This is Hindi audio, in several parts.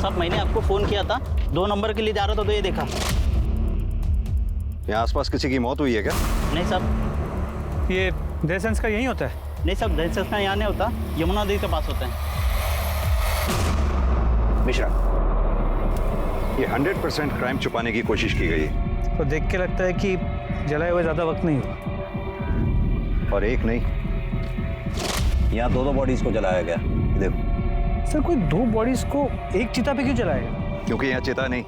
साहब मैंने आपको फोन किया था, 2 नंबर के लिए जा रहा था तो ये देखा। यहाँ आसपास किसी की मौत हुई है क्या? नहीं साहब। ये दहसंस का यही होता है? नहीं साहब, दहशत का यहाँ नहीं होता, यमुना नदी के पास होता है। मिश्रा, ये 100% क्राइम छुपाने की कोशिश की गई है। तो देख के लगता है कि जलाए हुए ज्यादा वक्त नहीं हुआ। और एक नहीं, यहाँ 2 बॉडीज को जलाया गया। देखो सर, कोई 2 बॉडीज को एक चिता पे क्यों जलाएगा? क्योंकि यहाँ चिता नहीं,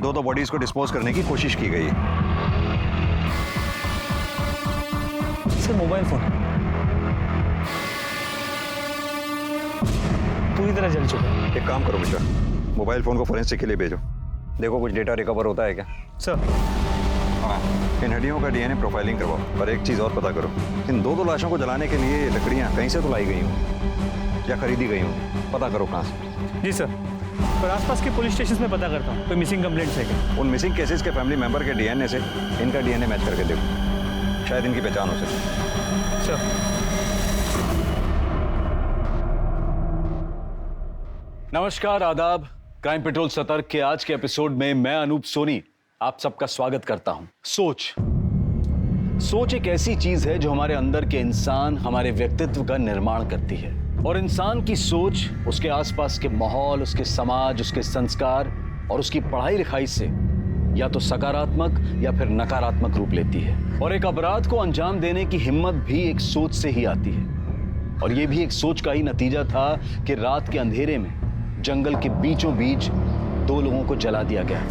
2 बॉडीज को डिस्पोज करने की कोशिश की गई है। सर मोबाइल फोन पूरी तरह जल चुका है। एक काम करो मिश्रा, मोबाइल फोन को फोरेंसिक के लिए भेजो, देखो कुछ डेटा रिकवर होता है क्या। सर हाँ, इन हड्डियों का डीएनए प्रोफाइलिंग करवाओ। और एक चीज़ और पता करो, इन 2 लाशों को जलाने के लिए लकड़ियाँ कहीं से तो लाई गई हों या खरीदी गई हों, पता करो कहाँ से। जी सर, और आसपास के पुलिस स्टेशन में पता करता हूँ कोई मिसिंग कंप्लेंट्स है क्या। उन मिसिंग केसेस के फैमिली मेंबर के डीएनए से इनका डीएनए मैच करके देखो, शायद इनकी पहचान हो सके। सर नमस्कार, आदाब। क्राइम पेट्रोल सतर्क के आज के एपिसोड में मैं अनूप सोनी आप सबका स्वागत करता हूं। सोच एक ऐसी चीज है जो हमारे अंदर के इंसान, हमारे व्यक्तित्व का निर्माण करती है। और इंसान की सोच उसके आसपास के माहौल, उसके समाज, उसके संस्कार और उसकी पढ़ाई लिखाई से या तो सकारात्मक या फिर नकारात्मक रूप लेती है। और एक अपराध को अंजाम देने की हिम्मत भी एक सोच से ही आती है। और यह भी एक सोच का ही नतीजा था कि रात के अंधेरे में जंगल के बीचों बीच 2 लोगों को जला दिया गया।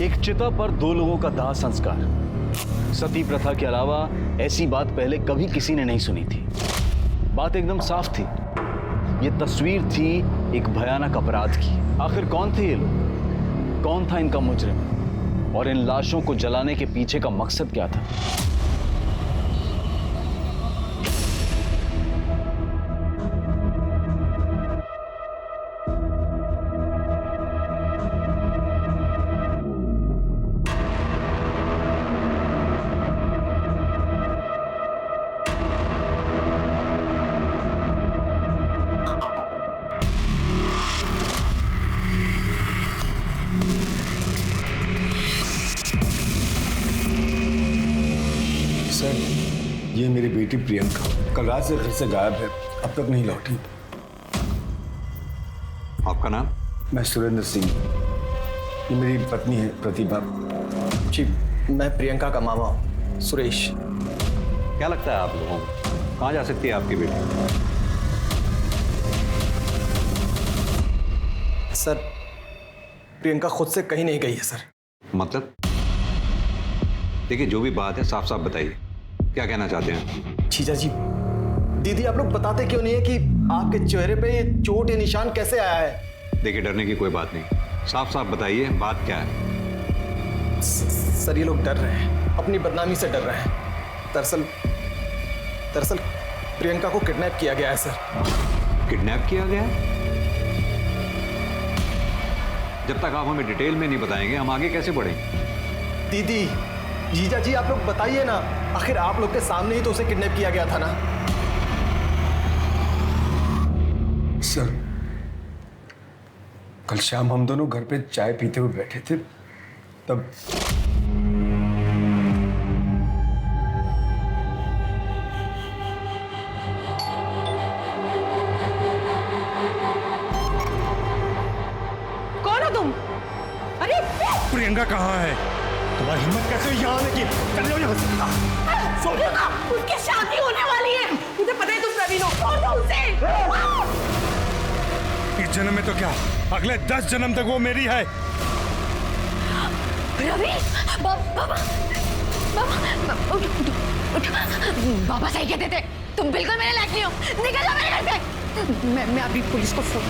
एक चिता पर 2 लोगों का दाह संस्कार। सती प्रथा के अलावा ऐसी बात पहले कभी किसी ने नहीं सुनी थी। बात एकदम साफ थी, ये तस्वीर थी एक भयानक अपराध की। आखिर कौन थे ये लोग? कौन था इनका मुजरिम? और इन लाशों को जलाने के पीछे का मकसद क्या था? सर, ये मेरी बेटी प्रियंका कल रात से घर से गायब है, अब तक नहीं लौटी। आपका नाम? मैं सुरेंद्र सिंह, ये मेरी पत्नी है प्रतिभा। जी, मैं प्रियंका का मामा हूँ, सुरेश। क्या लगता है आप लोगों को कहाँ जा सकती है आपकी बेटी? सर, प्रियंका खुद से कहीं नहीं गई है सर। मतलब? देखिए, जो भी बात है साफ साफ बताइए, क्या कहना चाहते हैं? जीजा जी, दीदी आप लोग बताते क्यों नहीं है कि आपके चेहरे पे ये चोट या निशान कैसे आया है? देखिए, डरने की कोई बात नहीं, साफ साफ बताइए बात क्या है। सर, ये लोग डर रहे हैं, अपनी बदनामी से डर रहे हैं। दरअसल प्रियंका को किडनैप किया गया है सर। किडनैप किया गया? जब तक आप हमें डिटेल में नहीं बताएंगे हम आगे कैसे बढ़ेंगे? दीदी, जीजा जी आप लोग बताइए ना, आखिर आप लोग के सामने ही तो उसे किडनैप किया गया था ना। सर, कल शाम हम दोनों घर पे चाय पीते हुए बैठे थे, तब कौन हो तुम? अरे प्रियंका कहाँ है? तुम्हारी हिम्मत कैसे हुई यहाँ आने की? चले जाओ यहाँ से। उसकी शादी होने वाली है, मुझे पता है तुम प्रवीण हो। कौन हो उसे? इस जन्म में तो क्या, अगले 10 जन्म तक वो मेरी है। प्रवीण, बाबा बाबा सही कहते थे, तुम बिल्कुल मेरे लायक नहीं हो। निकल जाओ मेरे घर से। मैं अभी पुलिस को फोन।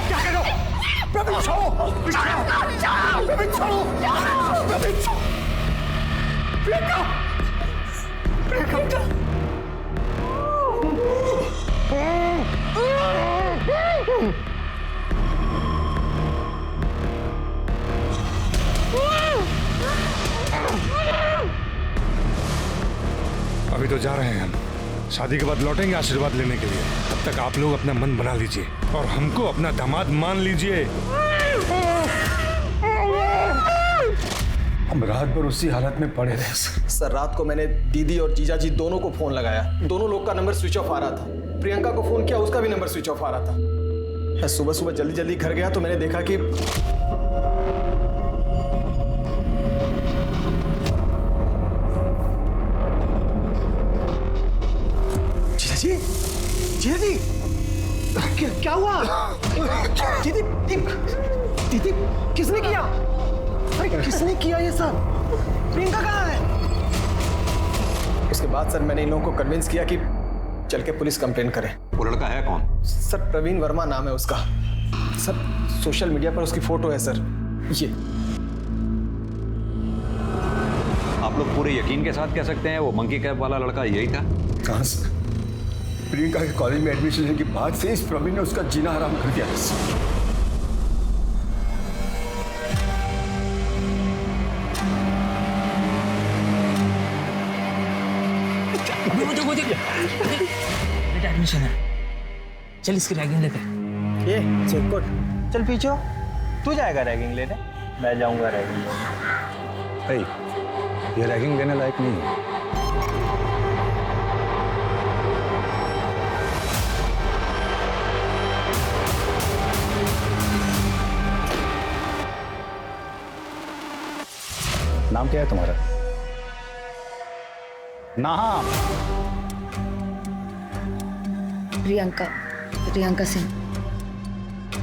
क्या कर रहे हो? प्रवीण छोड़ो! प्रवीण छोड़ो! प्रवीण छोड़ो! प्रियंका! प्रियंका! अभी तो जा रहे हैं हम। शादी के बाद लौटेंगे आशीर्वाद लेने के लिए। तब तक आप लोग अपना मन बना लीजिए और हमको अपना दामाद मान लीजिए। हम रात भर उसी हालत में पड़े रहे सर रात को मैंने दीदी और जीजा जी दोनों को फोन लगाया, दोनों लोग का नंबर स्विच ऑफ आ रहा था। प्रियंका को फोन किया, उसका भी नंबर स्विच ऑफ आ रहा था। मैं सुबह सुबह जल्दी जल्दी घर गया तो मैंने देखा कि जीजा जी, जीजा जी, क्या हुआ? दीदी, दीदी किसने किया? अरे किसने किया ये सब? प्रियंका कहाँ है? उसके बाद सर मैंने इन लोगों को कन्विंस किया कि चल के पुलिस कंप्लेन करें। वो लड़का है कौन? सर प्रवीण वर्मा नाम है उसका। सर सोशल मीडिया पर उसकी फोटो है सर, ये। आप लोग पूरे यकीन के साथ कह सकते हैं वो मंकी कैप वाला लड़का यही था? कहाँ से? प्रियंका के कॉलेज में एडमिशन लेने के बाद से इस प्रवीण ने उसका जीना हराम कर दिया। मुझे बेटा एडमिशन है, चल इसकी रैगिंग लेते। ये चेककोट, चल पीछे हो। तू जाएगा रैगिंग लेने? मैं जाऊंगा रैगिंग। ये रैगिंग देने लायक नहीं है। नाम क्या है तुम्हारा? नाम? प्रियंका सिंह।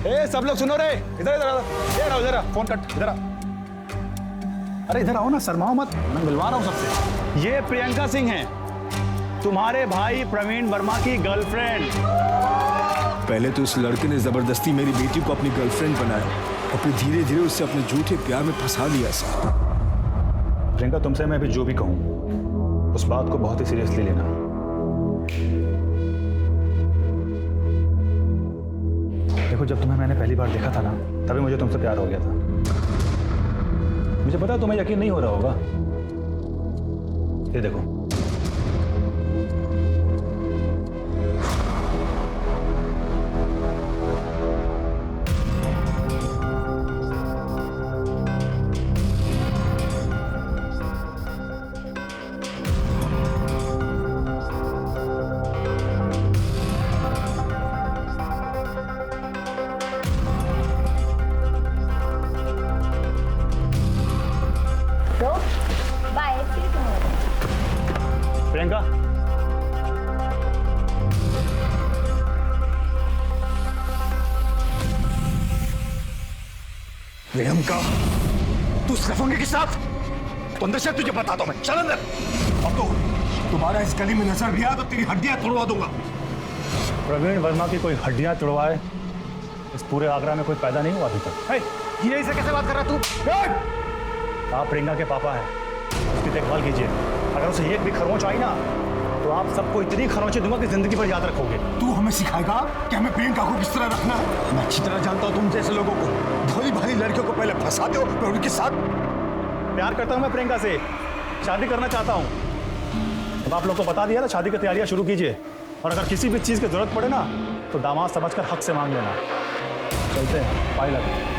ए सब लोग सुनो रे, इधर इधर इधर इधर फोन कट, इधर आ। अरे इधर आओ ना, शर्माओ मत, मैं मिलवा रहा हूँ सबसे। ये प्रियंका सिंह हैं, तुम्हारे भाई प्रवीण वर्मा की गर्लफ्रेंड। पहले तो इस लड़के ने जबरदस्ती मेरी बेटी को अपनी गर्लफ्रेंड बनाया और फिर धीरे धीरे उससे अपने झूठे प्यार में फंसा दिया। प्रियंका, तुमसे मैं अभी जो भी कहूँ उस बात को बहुत ही सीरियसली लेना। देखो, जब तुम्हें मैंने पहली बार देखा था ना, तभी मुझे तुमसे प्यार हो गया था। मुझे पता है तुम्हें यकीन नहीं हो रहा होगा। ये देखो, प्रियंका, प्रियंका, तू उस लफंगे के साथ? तो अंदर से तुझे बताता हूं मैं, चल अंदर। अब तो तुम्हारा इस गली में नजर भी आया तो तेरी हड्डियां तोड़वा दूंगा। प्रवीण वर्मा की कोई हड्डियां तोड़वाए इस पूरे आगरा में कोई पैदा नहीं हुआ अभी तक। ये ऐसे कैसे बात कर रहा तू? आप प्रियंका के पापा हैं, उसकी देखभाल कीजिए। अगर उसे एक भी खरोंच आई ना, तो आप सबको इतनी खरोंचे दूंगा कि जिंदगी भर याद रखोगे। तू हमें सिखाएगा कि हमें प्रियंका को किस तरह रखना है? मैं अच्छी तरह जानता हूँ तुम जैसे लोगों को। भोली भाली लड़कियों को पहले फंसाते हो फिर उनके साथ। प्यार करता हूँ मैं प्रियंका से, शादी करना चाहता हूँ। अब आप लोग को बता दिया ना, शादी की तैयारियां शुरू कीजिए। और अगर किसी भी चीज़ की जरूरत पड़े ना, तो दामाद समझकर हक से मांग लेना। चलते हैं, पाई लगे।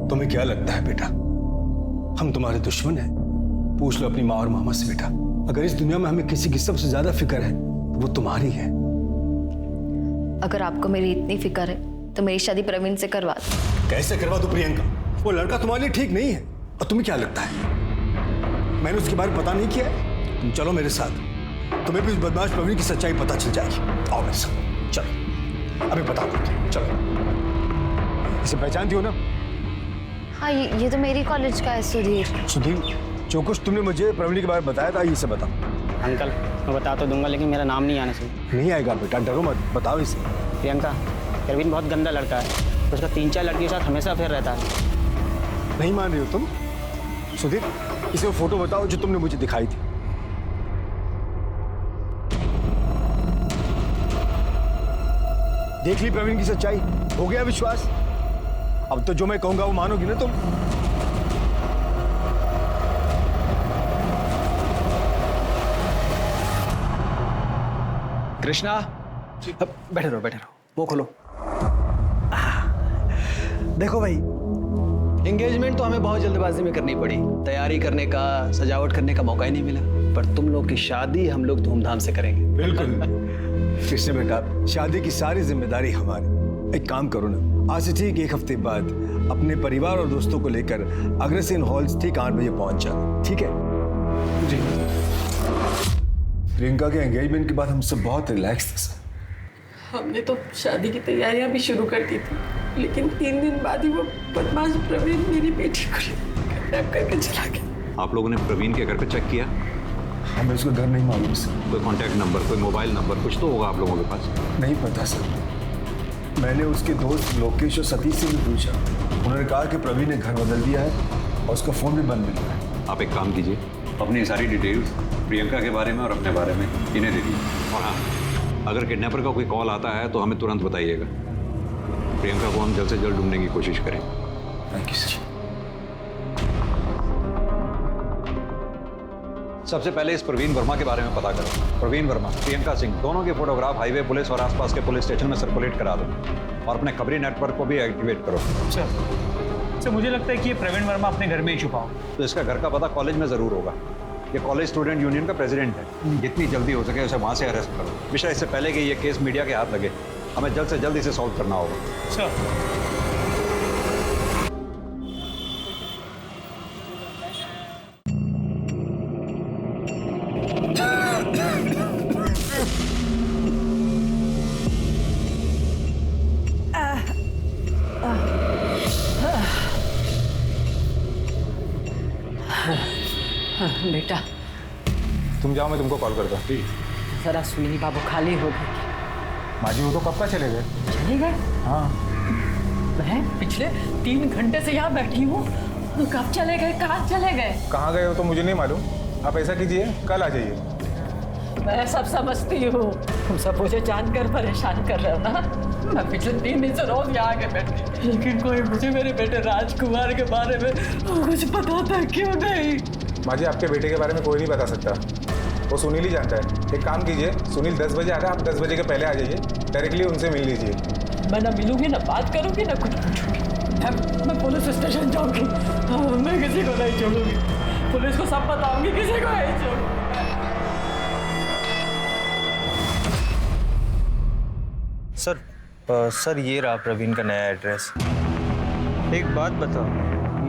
तुम्हें क्या लगता है बेटा, हम तुम्हारे दुश्मन हैं? पूछ लो अपनी माँ और मामा से बेटा। अगर इस दुनिया में हमें किसी की सबसे ज्यादा फिक्र है तो वो तुम्हारी है। अगर आपको मेरी इतनी फिक्र है तो मेरी शादी प्रवीण से करवा दो। कैसे करवा दो प्रियंका? वो लड़का तुम्हारे लिए ठीक नहीं है। और तुम्हें क्या लगता है मैंने उसके बारे में पता नहीं किया है? तुम चलो मेरे साथ, तुम्हें भी उस बदमाश प्रवीण की सच्चाई पता चल जाएगी। आओ मेरे साथ, चलो अभी बता दो। चलो, इसे पहचानती हो ना? हाँ, ये तो मेरी कॉलेज का है, सुधीर। सुधीर, जो कुछ तुमने मुझे प्रवीण के बारे में बताया था, इसे बताओ। अंकल, मैं बता तो दूंगा, लेकिन मेरा नाम नहीं आना चाहिए। नहीं आएगा बेटा, डरो मत, बताओ इसे। प्रियंका, प्रवीण बहुत गंदा लड़का है। उसका 3-4 लड़कियों के साथ हमेशा अफेयर रहता है। नहीं मान रही हो तुम? सुधीर, इसे वो फोटो बताओ जो तुमने मुझे दिखाई थी। देख ली प्रवीण की सच्चाई, हो गया विश्वास? अब तो जो मैं कहूंगा वो मानोगी ना तुम? कृष्णा, अब बैठे रहो, वो खोलो। देखो भाई, एंगेजमेंट तो हमें बहुत जल्दबाजी में करनी पड़ी, तैयारी करने का, सजावट करने का मौका ही नहीं मिला। पर तुम लोग की शादी हम लोग धूमधाम से करेंगे। बिल्कुल। कृष्ण बेटा, शादी की सारी जिम्मेदारी हमारी। एक काम करो ना, आज से ठीक 1 हफ्ते बाद अपने परिवार और दोस्तों को लेकर अग्रसेन हॉल्स ठीक 8 बजे पहुंच जाओ, ठीक है? जी। प्रियंका के एंगेजमेंट के बाद हम सब बहुत रिलैक्स थे सर। हमने तो शादी की तैयारियां भी शुरू कर दी थी, लेकिन 3 दिन बाद ही वो बदमाश प्रवीण मेरी बेटी को किडनैप करके चला गया। आप लोगों ने प्रवीण के घर पे चेक किया? हमें उसका घर नहीं मालूम सर। कोई कांटेक्ट नंबर, कोई मोबाइल नंबर कुछ तो होगा आप लोगों के पास? नहीं पता सर। मैंने उसके दोस्त लोकेश और सतीश से भी पूछा, उन्होंने कहा कि प्रवीण ने घर बदल दिया है और उसका फोन भी बंद मिल रहा है। आप एक काम कीजिए, अपनी सारी डिटेल्स प्रियंका के बारे में और अपने बारे में इन्हें दे दीजिए। और हाँ, अगर किडनैपर का कोई कॉल आता है तो हमें तुरंत बताइएगा। प्रियंका को हम जल्द से जल्द ढूंढने की कोशिश करें। Thank you sir. सबसे पहले इस प्रवीण वर्मा के बारे में पता करो। प्रवीण वर्मा, प्रियंका सिंह, दोनों के फोटोग्राफ हाईवे पुलिस और आसपास के पुलिस स्टेशन में सर्कुलेट करा दो और अपने खबरी नेटवर्क को भी एक्टिवेट करो। सर, मुझे लगता है कि ये प्रवीण वर्मा अपने घर में ही छुपा हो। तो इसका घर का पता कॉलेज में जरूर होगा। ये कॉलेज स्टूडेंट यूनियन का प्रेसिडेंट है। जितनी जल्दी हो सके उसे वहाँ से अरेस्ट करो। विषय इससे पहले कि ये केस मीडिया के हाथ लगे, हमें जल्द से जल्द इसे सॉल्व करना होगा। सर, बेटा तुम जाओ, मैं तुमको कॉल करता हूँ। जरा सुनी बाबू खाली हो गए। माँ जी वो तो कब का चले गए? चले गए? हाँ। मैं पिछले 3 घंटे से यहाँ बैठी हूँ। कब चले गए, कहाँ चले गए? कहाँ गए हो तो मुझे नहीं मालूम। आप ऐसा कीजिए, कल आ जाइए। मैं सब समझती हूँ, तुम सब मुझे जानकर परेशान कर रहे हो ना। मैं पिछले 3 दिन से रोज यहाँ आके बैठी, लेकिन कोई मुझे मेरे बेटे राजकुमार के बारे में कुछ बताता क्यों नहीं? माँ जी आपके बेटे के बारे में कोई नहीं बता सकता, वो सुनील ही जानता है। एक काम कीजिए, सुनील 10 बजे आ रहा है, आप 10 बजे के पहले आ जाइए, डायरेक्टली उनसे मिल लीजिए। मैं ना मिलूंगी, ना बात करूंगी, ना कुछ पूछूंगी। मैं पुलिस स्टेशन जाऊंगी, मैं किसी को नहीं छोड़ूंगी। पुलिस को सब बताऊंगी, किसी को नहीं छोड़ूंगी। सर ये रहा प्रवीण का नया एड्रेस। एक बात बताओ,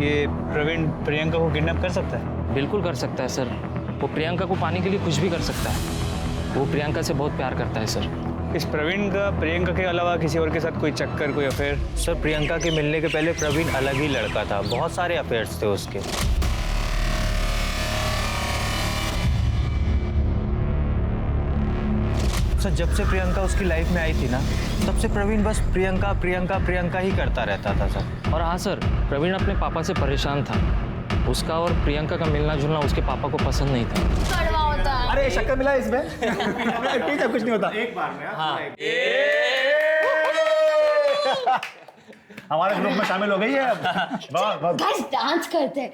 ये प्रवीण प्रियंका को किडनैप कर सकता है? बिल्कुल कर सकता है सर। वो प्रियंका को पाने के लिए कुछ भी कर सकता है। वो प्रियंका से बहुत प्यार करता है सर। इस प्रवीण का प्रियंका के अलावा किसी और के साथ कोई चक्कर, कोई अफेयर? सर प्रियंका के मिलने के पहले प्रवीण अलग ही लड़का था, बहुत सारे अफेयर्स थे उसके। सर जब से प्रियंका उसकी लाइफ में आई थी ना, तब से प्रवीण बस प्रियंका प्रियंका प्रियंका ही करता रहता था सर। और हाँ सर, प्रवीण अपने पापा से परेशान था। उसका और प्रियंका का मिलना जुलना उसके पापा को पसंद नहीं था। कड़वा होता है। अरे शक्कर मिला इसमें? ठीक है, कुछ नहीं होता। एक बार में हमारे ग्रुप में शामिल हो गई है अब। गाइस डांस करते हैं।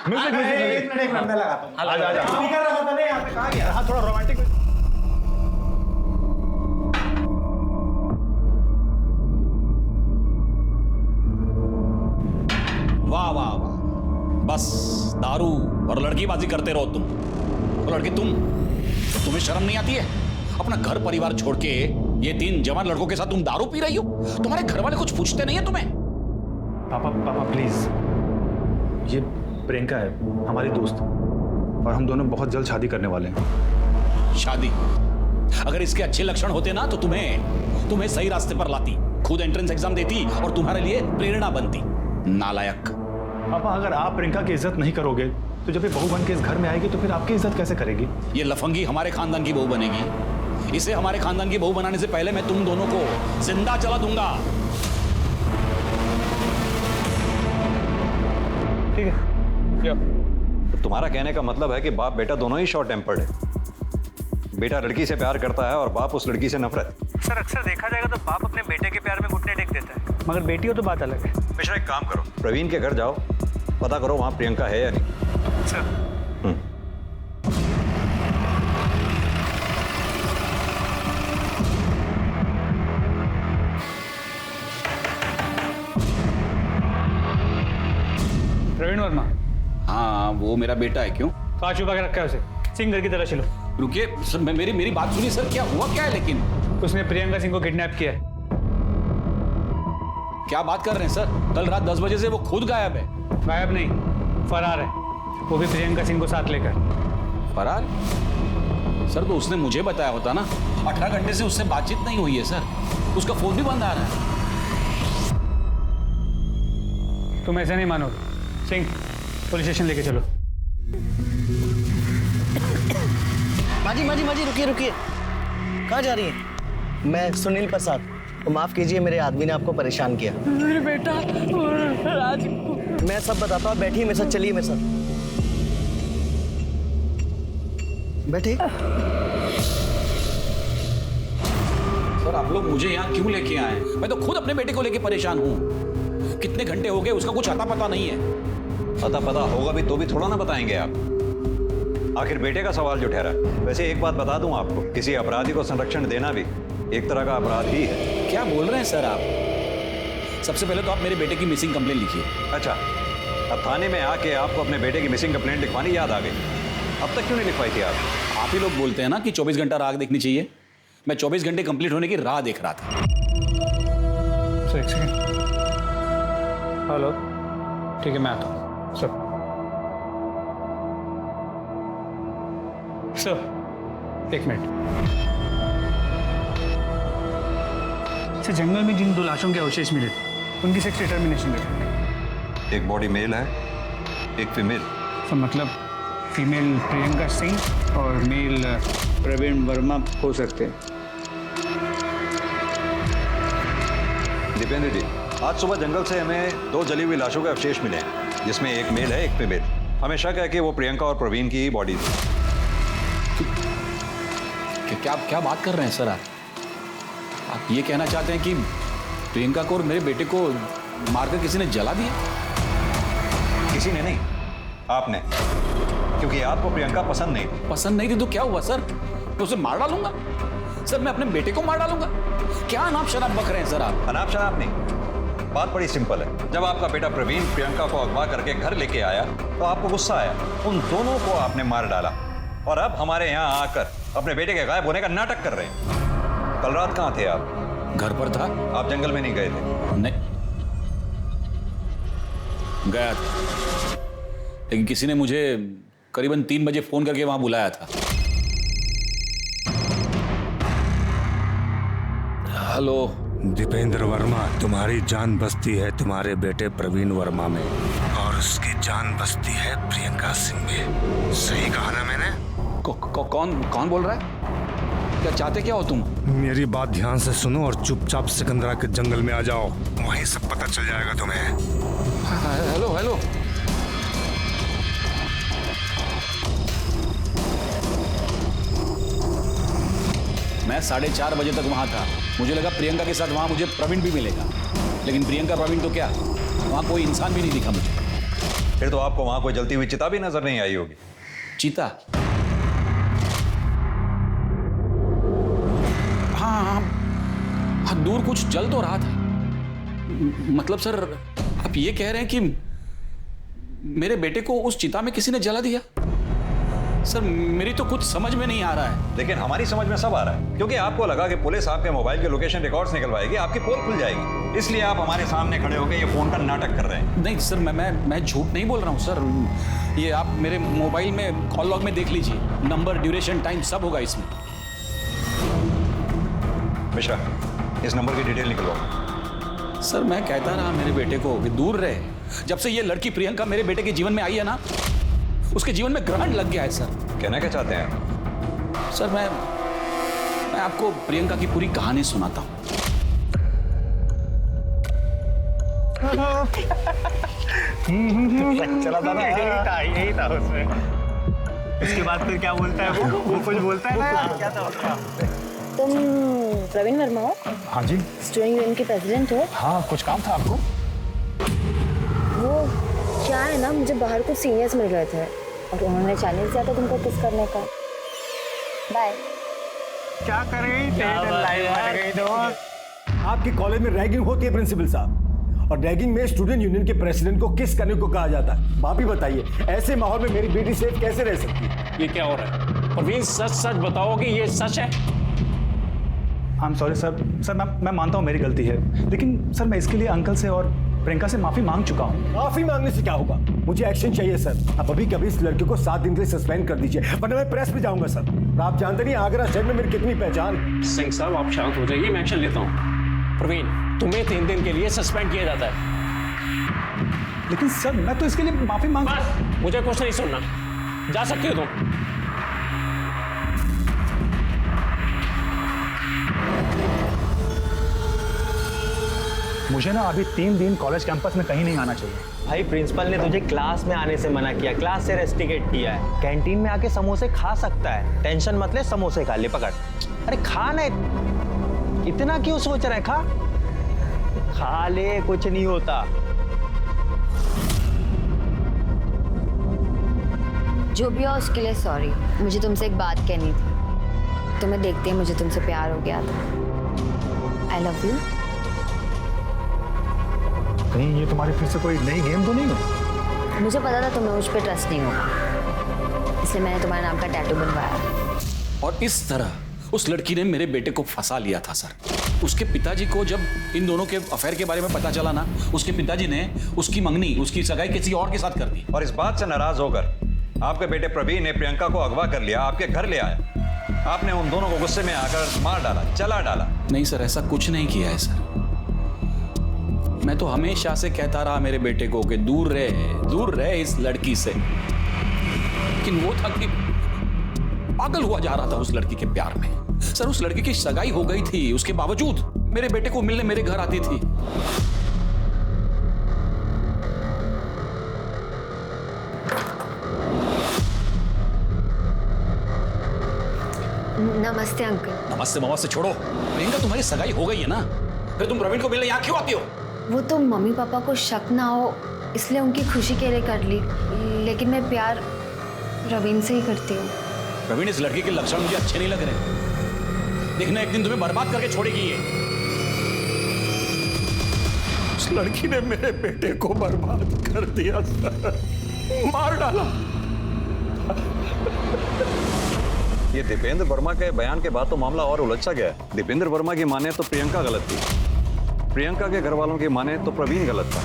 म्यूजिक एक मिनट मैं लगाता हूं। आजा स्पीकर रखा था नहीं यहां पे, कहां गया? हां थोड़ा रोमांटिक। वाह वाह वाह, बस दारू और लड़कीबाजी करते रहो तुम। तो लड़के तुम्हें शर्म नहीं आती है? अपना घर परिवार छोड़ के ये 3 जवान लड़कों के साथ तुम दारू पी रही हो? तुम्हारे घर वाले कुछ पूछते नहीं है तुम्हें? पापा प्लीज, ये प्रियंका है हमारी दोस्त, और हम दोनों बहुत जल्द शादी करने वाले हैं। शादी? अगर इसके अच्छे लक्षण होते ना तो तुम्हें सही रास्ते पर लाती, खुद एंट्रेंस एग्जाम देती और तुम्हारे लिए प्रेरणा बनती। नालायक। पापा अगर आप प्रियंका की इज्जत नहीं करोगे तो जब ये बहू बन के इस घर में आएगी तो फिर आपकी इज्जत कैसे करेगी? ये लफंगी हमारे खानदान की बहू बनेगी। इसे हमारे खानदान की बहू बनाने से पहले मैं तुम दोनों को जिंदा जला दूंगा। ठीक है, तो तुम्हारा कहने का मतलब है कि बाप बेटा दोनों ही शॉर्ट टेम्पर्ड है। बेटा लड़की से प्यार करता है और बाप उस लड़की से नफरत। सर अक्सर देखा जाएगा तो बाप अपने बेटे के प्यार में घुटने टेक देता है, मगर बेटी हो तो बात अलग है। मिश्रा एक काम करो, प्रवीण के घर जाओ, पता करो वहां प्रियंका है या नहीं। सर प्रवीण वर्मा। हाँ वो मेरा बेटा है। क्यों? कहाँ छुपा के रखा है उसे? सिंह घर की तलाशी लो। रुकिए सर, मेरी बात सुनिए सर, क्या हुआ क्या है? लेकिन उसने प्रियंका सिंह को किडनैप किया है। क्या बात कर रहे हैं सर? कल रात 10 बजे से वो खुद गायब है। गायब नहीं, फरार है, वो भी प्रियंका सिंह को साथ लेकर। फरार? सर तो उसने मुझे बताया होता ना। 18 घंटे से उससे बातचीत नहीं हुई है सर, उसका फोन भी बंद आ रहा है। तुम ऐसे नहीं मानोगे। सिंह पुलिस स्टेशन लेके चलो। माजी माजी माजी रुकिए रुकिए, कहाँ जा रही हैं? मैं सुनील प्रसाद, तो माफ कीजिए मेरे आदमी ने आपको परेशान किया। मेरे बेटा राज, मैं सब बताता हूँ, बैठिए मेरे साथ, चलिए मेरे साथ बैठिए। सर आप लोग मुझे यहाँ क्यों लेके आए? मैं तो खुद अपने बेटे को लेके परेशान हूँ। कितने घंटे हो गए, उसका कुछ अता पता नहीं है। अता पता होगा भी तो भी थोड़ा ना बताएंगे आप। आखिर बेटे का सवाल जो ठहरा। वैसे एक बात बता दूं आपको, किसी अपराधी को संरक्षण देना भी एक तरह का अपराध ही है। क्या बोल रहे हैं सर आप? सबसे पहले तो आप मेरे बेटे की मिसिंग कंप्लेंट लिखिए। अच्छा, अब थाने में आके आपको अपने बेटे की मिसिंग कंप्लेंट लिखवानी याद आ गई। अब तक क्यों नहीं लिखवाई थी आप ही लोग बोलते हैं ना कि 24 घंटा राह देखनी चाहिए। मैं 24 घंटे कंप्लीट होने की राह देख रहा था। हेलो, ठीक है मैं आता हूँ। सर एक मिनट। से जंगल में जिन 2 लाशों के अवशेष मिले थे, उनकी सेक्स डिटर्मिनेशन देखो। एक बॉडी मेल है, एक फीमेल। तो मतलब फीमेल प्रियंका सिंह और मेल प्रवीण वर्मा हो सकते हैं। दीपेंद्र जी, आज सुबह जंगल से हमें 2 जली हुई लाशों के अवशेष मिले हैं, जिसमें एक मेल है एक फीमेल। हमें शक है कि वो प्रियंका और प्रवीण की ही बॉडी थी। क्या बात कर रहे हैं सर आप? आप ये कहना चाहते हैं कि प्रियंका को और मेरे बेटे को मारकर किसी ने जला दिया? किसी ने नहीं, आपने, क्योंकि आपको प्रियंका पसंद नहीं थी। पसंद नहीं थी तो क्या हुआ सर? मैं उसे मार डालूंगा सर, मैं अपने बेटे को मार डालूंगा। क्या अनाप शनाप बक रहे हैं सर आप? अनाप शनाप नहीं, बात बड़ी सिंपल है। जब आपका बेटा प्रवीण प्रियंका को अगवा करके घर लेके आया तो आपको गुस्सा आया, उन दोनों को आपने मार डाला और अब हमारे यहाँ आकर अपने बेटे के गायब होने का नाटक कर रहे हैं। कल रात कहाँ थे आप? घर पर था। आप जंगल में नहीं गए थे? नहीं गया था, लेकिन किसी ने मुझे करीबन 3 बजे फोन करके वहां बुलाया था। हेलो दीपेंद्र वर्मा, तुम्हारी जान बसती है तुम्हारे बेटे प्रवीण वर्मा में और उसकी जान बसती है प्रियंका सिंह में। सही कहा ना मैंने? कौन बोल रहा है? क्या चाहते क्या हो तुम? मेरी बात ध्यान से सुनो और चुपचाप सिकंदरा के जंगल में आ जाओ, वहीं सब पता चल जाएगा तुम्हें। हेलो हेलो, मैं 4:30 बजे तक वहां था। मुझे लगा प्रियंका के साथ वहां मुझे प्रवीण भी मिलेगा, लेकिन प्रियंका प्रवीण तो क्या, वहां कोई इंसान भी नहीं दिखा मुझे। फिर तो आपको वहां कोई जलती हुई चिता भी नजर नहीं आई होगी। चिता? हाँ, दूर कुछ जल तो रहा था। मतलब सर आप ये कह रहे हैं कि मेरे बेटे को उस चिता में किसी ने जला दिया? सर मेरी तो कुछ समझ में नहीं आ रहा है। लेकिन हमारी समझ में सब आ रहा है, क्योंकि आपको लगा कि पुलिस आपके मोबाइल के लोकेशन रिकॉर्ड्स निकलवाएगी, आपकी पोल खुल जाएगी, इसलिए आप हमारे सामने खड़े होकर ये फोन का नाटक कर रहे हैं। नहीं सर, मैं झूठ नहीं बोल रहा हूँ सर। ये आप मेरे मोबाइल में कॉल लॉग में देख लीजिए, नंबर, ड्यूरेशन, टाइम सब होगा इसमें। मिश्रा, इस नंबर की डिटेल निकलवाओ। सर मैं कहता रहा मेरे बेटे को कि दूर रहे। जब से ये लड़की प्रियंका मेरे बेटे के जीवन में आई है ना, उसके जीवन में ग्रहण लग गया है सर। कहना क्या चाहते हैं? सर मैं आपको प्रियंका की पूरी कहानी सुनाता हूँ। चला था ना, यही था उसमें। उसके बाद फिर क्या बोलता है वो कुछ बोलता है ना, क्या था उसका? तुम प्रवीण वर्मा हो? हाँ जी। स्टूडेंट यूनियन के प्रेसिडेंट हो? हाँ, कुछ काम था आपको? वो क्या है ना, मुझे बाहर कुछ सीनियर्स मिल गए थे और उन्होंने चैलेंज दिया था तुमको किस करने का। बाय। क्या करें, आपके कॉलेज में रैगिंग होती है प्रिंसिपल साहब, और रैगिंग में स्टूडेंट यूनियन के प्रेसिडेंट को किस करने को कहा जाता है। आप ही बताइए, ऐसे माहौल में मेरी बेटी सेफ कैसे रह सकती है? ये क्या हो रहा है? प्रवीण, सच सच बताओ कि ये सच है? I am sorry sir. Sir मैं मानता हूँ मेरी गलती है, लेकिन सर मैं इसके लिए अंकल से और प्रियंका से माफी मांग चुका हूँ। माफी मांगने से क्या होगा? मुझे एक्शन चाहिए सर। आप अभी कभी इस लड़के को 7 दिन के लिए सस्पेंड कर दीजिए, वरना मैं प्रेस में जाऊंगा सर। आप जानते नहीं आगरा शहर में मेरी कितनी पहचान है। सिंह साहब, आप शांत हो जाइए, मैं एक्शन लेता हूँ। प्रवीण, तुम्हें 3 दिन के लिए सस्पेंड किया जाता है। लेकिन सर मैं तो इसके लिए माफी मांग। बस, मुझे कुछ नहीं सुनना, जा सकते हो तुम। मुझे ना अभी 3 दिन कॉलेज कैंपस में कहीं नहीं आना चाहिए। भाई प्रिंसिपल ने तुझे क्लास में आने से मना किया, क्लास से रेस्टिकेट किया है। कैंटीन में आके समोसे खा सकता है, टेंशन मत ले, समोसे खा ले, पकड़। अरे खा ना, इतना क्यों सोच रहे हैं? खा ले, कुछ नहीं होता। जो भी हो उसके लिए सॉरी। मुझे तुमसे एक बात कहनी थी। तुम्हें देखते ही मुझे तुमसे प्यार हो गया था। I love you. कहीं ये तुम्हारी फिर से कोई नई गेम तो नहीं हो? मुझे पता था तुम्हें मुझ पर ट्रस्ट नहीं होगा, इसलिए मैंने तुम्हारे नाम का टैटू बनवाया। और इस तरह उस लड़की ने मेरे बेटे को फंसा लिया था सर। उसके पिताजी को जब इन दोनों के अफेयर के बारे में पता चला ना, उसके पिताजी ने उसकी मंगनी, उसकी सगाई किसी और के साथ कर दी। और इस बात से नाराज होकर आपके बेटे प्रवीण ने प्रियंका को अगवा कर लिया, आपके घर ले आया। आपने उन दोनों को गुस्से में आकर मार डाला, जला डाला। नहीं सर, ऐसा कुछ नहीं किया है सर। मैं तो हमेशा से कहता रहा मेरे बेटे को कि दूर रहे इस लड़की से, लेकिन वो था कि पागल हुआ जा रहा था उस लड़की के प्यार में। सर, उस लड़की की सगाई हो गई थी, उसके बावजूद मेरे बेटे को मिलने मेरे घर आती थी। नमस्ते अंकल। नमस्ते छोड़ो। प्रियंका, तुम्हारी सगाई हो गई है ना, फिर तुम प्रवीण को मिलने यहाँ क्यों आती हो? वो तो मम्मी पापा को शक ना हो इसलिए उनकी खुशी के लिए कर ली, लेकिन मैं प्यार प्रवीण से ही करती हूँ। प्रवीण, इस लड़की के लक्षण मुझे अच्छे नहीं लग रहे। देखना एक दिन तुम्हें बर्बाद करके छोड़ेगी ये। उस लड़की ने मेरे बेटे को बर्बाद कर दिया सर, मार डाला। ये दीपेंद्र वर्मा के बयान के बाद तो मामला और उलझा गया है। दीपेंद्र वर्मा की माने तो प्रियंका गलत थी, प्रियंका के घर वालों की माने तो प्रवीण गलत था।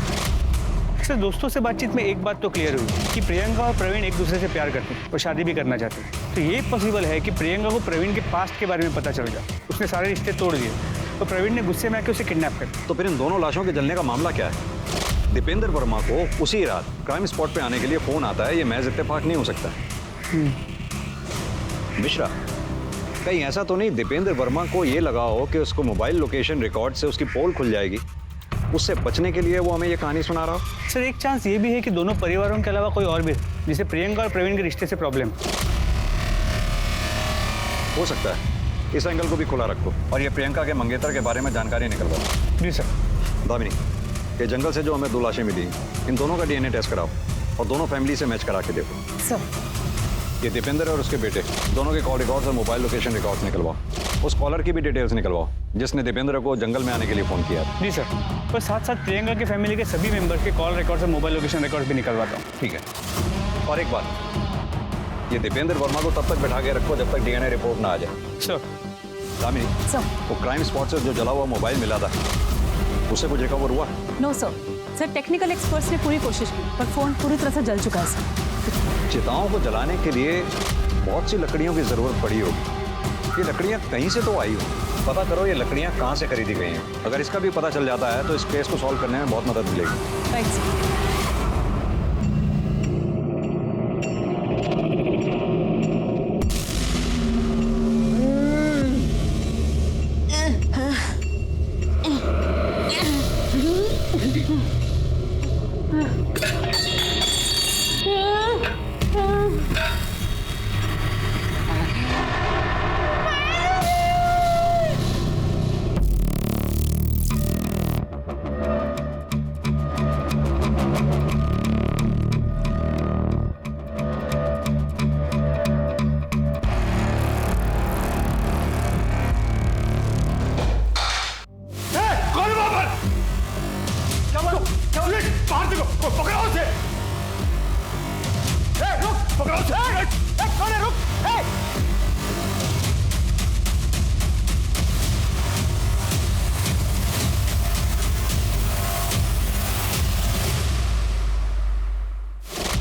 सर, दोस्तों से बातचीत में एक बात तो क्लियर हुई कि प्रियंका और प्रवीण एक दूसरे से प्यार करते हैं और शादी भी करना चाहते हैं। तो ये पॉसिबल है कि प्रियंका को प्रवीण के पास्ट के बारे में पता चल जाए, उसने सारे रिश्ते तोड़ दिए, तो प्रवीण ने गुस्से में आके उसे किडनैप कर। तो फिर इन दोनों लाशों के जलने का मामला क्या है? दीपेंद्र वर्मा को उसी रात क्राइम स्पॉट पे आने के लिए फोन आता है, ये महज इत्तेफाक नहीं हो सकता। मिश्रा, कहीं ऐसा तो नहीं दीपेंद्र वर्मा को ये लगा हो कि उसको मोबाइल लोकेशन रिकॉर्ड से उसकी पोल खुल जाएगी, उससे बचने के लिए वो हमें ये कहानी सुना रहा हो? सर, एक चांस ये भी है कि दोनों परिवारों के अलावा कोई और भी है जिसे प्रियंका और प्रवीण के रिश्ते से प्रॉब्लम हो सकता है। इस एंगल को भी खुला रखो और ये प्रियंका के मंगेतर के बारे में जानकारी निकलवाओ। जी सर। दामिनी, ये जंगल से जो हमें 2 लाशें मिली, इन दोनों का DNA टेस्ट कराओ और दोनों फैमिली से मैच करा के देखो। सर। ये दीपेंद्र और उसके बेटे दोनों के कॉल रिकॉर्ड्स और मोबाइल लोकेशन रिकॉर्ड्स निकलवाओ। उस कॉलर की भी डिटेल्स निकलवाओ जिसने दीपेंद्र को जंगल में आने के लिए फ़ोन किया। जी सर, पर साथ साथ प्रियंका की फैमिली के सभी मेंबर्स के कॉल रिकॉर्ड्स और मोबाइल लोकेशन रिकॉर्ड्स भी निकलवाता हूँ। ठीक है। और एक बात, ये दीपेंद्र वर्मा को तब तक बैठा के रखो जब तक DNA रिपोर्ट ना आ जाए। सर। दामिनी, वो क्राइम स्पॉट से जो जला हुआ मोबाइल मिला था, उससे कुछ रिकवर हुआ? नो सर, टेक्निकल एक्सपर्ट्स ने पूरी कोशिश की पर फोन पूरी तरह से जल चुका है सर। चिताओं को जलाने के लिए बहुत सी लकड़ियों की जरूरत पड़ी होगी। ये लकड़ियां कहीं से तो आई हो, पता करो ये लकड़ियां कहां से खरीदी गई हैं। अगर इसका भी पता चल जाता है तो इस केस को सॉल्व करने में बहुत मदद मिलेगी। Right sir. देखो, पकड़ो उसे। रुक, पकड़ो उसे। कौन है? रुक।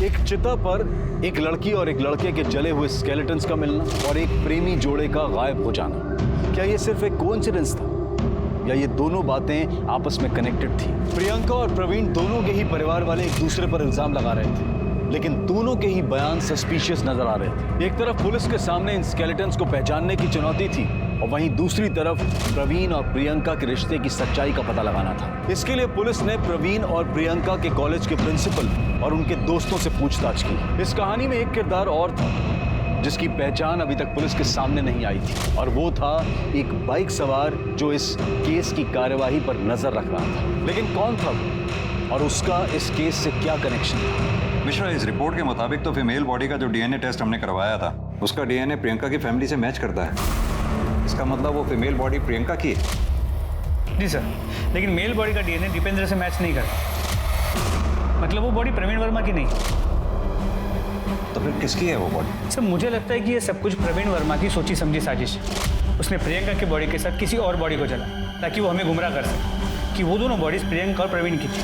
एक चिता पर एक लड़की और एक लड़के के जले हुए स्केलेटन्स का मिलना और एक प्रेमी जोड़े का गायब हो जाना, क्या ये सिर्फ एक कोइंसिडेंस था या ये दोनों बातें आपस में कनेक्टेड थी? प्रियंका और प्रवीण दोनों के ही परिवार वाले एक दूसरे पर इल्जाम लगा रहे थे, लेकिन दोनों के ही बयान सस्पिशियस नजर आ रहे थे। एक तरफ पुलिस के सामने इन स्केलेटन्स को पहचानने की चुनौती थी और वहीं दूसरी तरफ प्रवीण और प्रियंका के रिश्ते की सच्चाई का पता लगाना था। इसके लिए पुलिस ने प्रवीण और प्रियंका के कॉलेज के प्रिंसिपल और उनके दोस्तों से पूछताछ की। इस कहानी में एक किरदार और था जिसकी पहचान अभी तक पुलिस के सामने नहीं आई थी, और वो था एक बाइक सवार जो इस केस की कार्यवाही पर नजर रख रहा था। लेकिन कौन था वो और उसका इस केस से क्या कनेक्शन था? मिश्रा, इस रिपोर्ट के मुताबिक तो फीमेल बॉडी का जो डीएनए टेस्ट हमने करवाया था उसका डीएनए प्रियंका की फैमिली से मैच करता है। इसका मतलब वो फीमेल बॉडी प्रियंका की है। जी सर, लेकिन मेल बॉडी का डीएनए दीपेंद्र से मैच नहीं करता, मतलब वो बॉडी प्रवीण वर्मा की नहीं। तो फिर किसकी है वो बॉडी? सर मुझे लगता है कि ये सब कुछ प्रवीण वर्मा की सोची समझी साजिश है। उसने प्रियंका की बॉडी के साथ किसी और बॉडी को जला ताकि वो हमें गुमराह कर सके कि वो दोनों बॉडीज प्रियंका और प्रवीण की थी।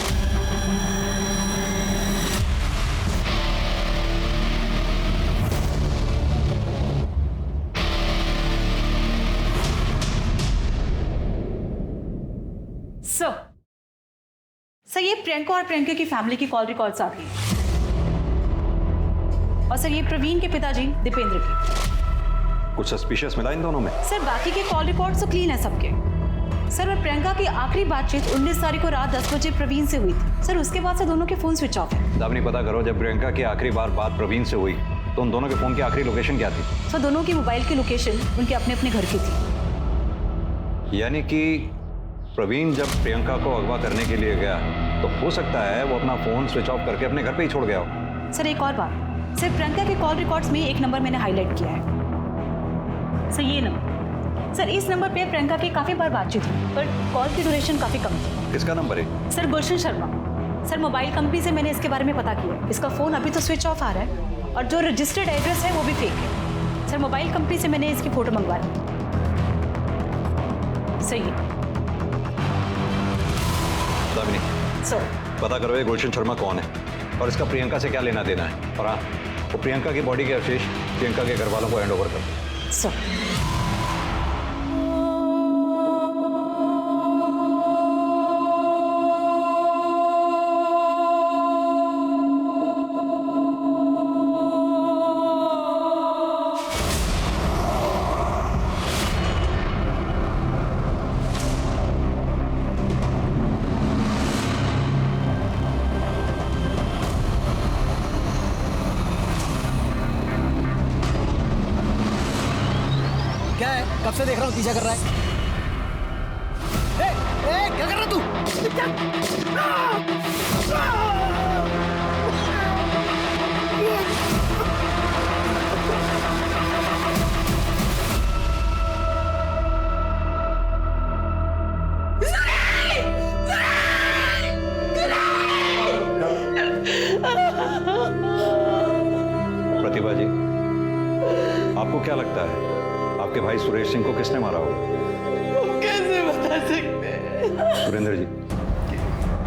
सर ये प्रियंका और प्रियंका की फैमिली की कॉल रिकॉर्ड्स आ गई, और सर ये प्रवीण के पिताजी दीपेंद्र की। कुछ सस्पिशियस मिला इन दोनों में? सर बाकी के कॉल रिकॉर्ड्स तो क्लीन है सबके। सर और प्रियंका की आखिरी बातचीत 19 तारीख को रात 10 बजे प्रवीण से हुई थी। सर उसके बाद से दोनों के फोन स्विच ऑफ है। दामिनी, पता करो जब प्रियंका की आखिरी बार बात प्रवीण से हुई तो उन दोनों के फोन की आखिरी लोकेशन क्या थी? सर दोनों की मोबाइल की लोकेशन उनके अपने अपने घर की थी। यानी कि प्रवीण जब प्रियंका को अगवा करने के लिए गया तो हो सकता है वो अपना फोन स्विच ऑफ करके अपने घर पे ही छोड़ गया हो। सर एक और बात, सर प्रियंका के कॉल रिकॉर्ड्स में एक नंबर मैंने हाईलाइट किया है। सर ये नंबर, सर इस नंबर पे प्रियंका की काफी बार बातचीत हुई, पर कॉल की ड्यूरेशन काफी कम थी। किसका नंबर है? सर गुलशन शर्मा। सर मोबाइल कंपनी से मैंने इसके बारे में पता किया, इसका फोन अभी तो स्विच ऑफ आ रहा है और जो रजिस्टर्ड एड्रेस है वो भी फेक है। सर मोबाइल कंपनी से मैंने इसकी फोटो मंगवाई। सही है दामिनी, सर पता करो ये गुलशन शर्मा कौन है और इसका प्रियंका से क्या लेना देना है, और हाँ वो प्रियंका की बॉडी के अवशेष प्रियंका के घर वालों को हैंड ओवर कर दो। सर क्या है? कब से देख रहा हूँ पीछा कर रहा है। क्या कर रहा तू? प्रतिभा जी, आपको क्या लगता है आपके भाई सुरेश सिंह को किसने मारा होगा? कैसे बता सकते हैं? सुरेंद्र जी,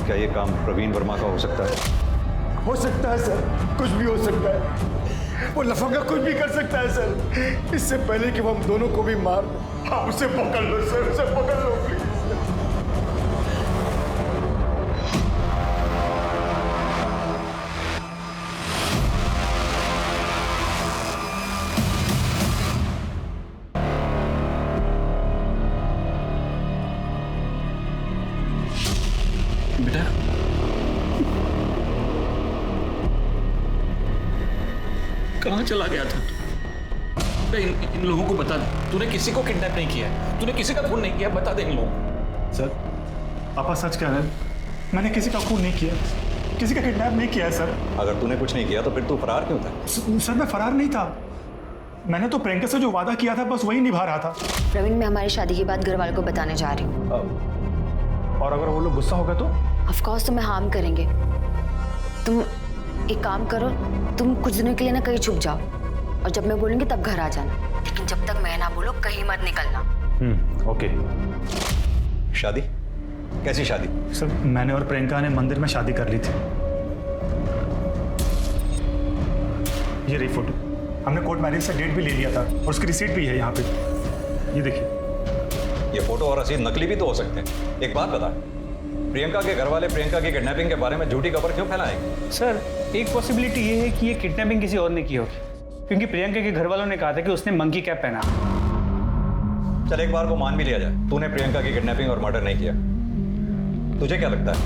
क्या ये काम प्रवीण वर्मा का हो सकता है? हो सकता है सर, कुछ भी हो सकता है। वो लफंगा कुछ भी कर सकता है सर। इससे पहले कि वो हम दोनों को भी मार दें, आप उसे पकड़ लो सर, उसे पकड़ लो प्लीज। बेटा, कहाँ चला गया था तू? इन लोगों को बता दे, तूने किसी को किडनैप नहीं किया है, तूने किसी का खून नहीं किया, बता दे इन लोगों को। सर पापा सच कह रहे हैं, मैंने किसी का खून नहीं किया, किसी का किडनैप नहीं किया है सर। अगर तूने कुछ नहीं किया तो फिर तू फरार क्यों था? सर मैं फरार नहीं था, मैंने तो प्रियंका से जो वादा किया था बस वही निभा रहा था। प्रवीण, मैं हमारी शादी की बात घर वालों को बताने जा रही हूँ। और अगर वो लोग गुस्सा हो गए तो? ऑफ कोर्स तुम्हें हार्म करेंगे, तुम एक काम करो, तुम कुछ दिनों के लिए ना कहीं छुप जाओ और जब मैं बोलूंगी तब घर आ जाना, लेकिन जब तक मैं ना बोलूं कहीं मत निकलना। ओके। शादी? कैसी शादी? सर मैंने और प्रियंका ने मंदिर में शादी कर ली थी। ये रही फोटो, हमने कोर्ट मैरिज से डेट भी ले लिया था और उसकी रिसीट भी है यहाँ पे, ये देखिए। ये फोटो और रसीद नकली भी तो हो सकते हैं। एक बात बता, प्रियंका के घर वाले प्रियंका की किडनैपिंग के बारे में झूठी खबर क्यों फैलाएंगे? सर एक पॉसिबिलिटी ये है कि ये किडनैपिंग किसी और ने की होगी, क्योंकि प्रियंका के घर वालों ने कहा था कि उसने मंकी कैप पहना। चल एक बार को मान भी लिया जाए, तूने प्रियंका की किडनैपिंग और मर्डर नहीं किया। तुझे क्या लगता है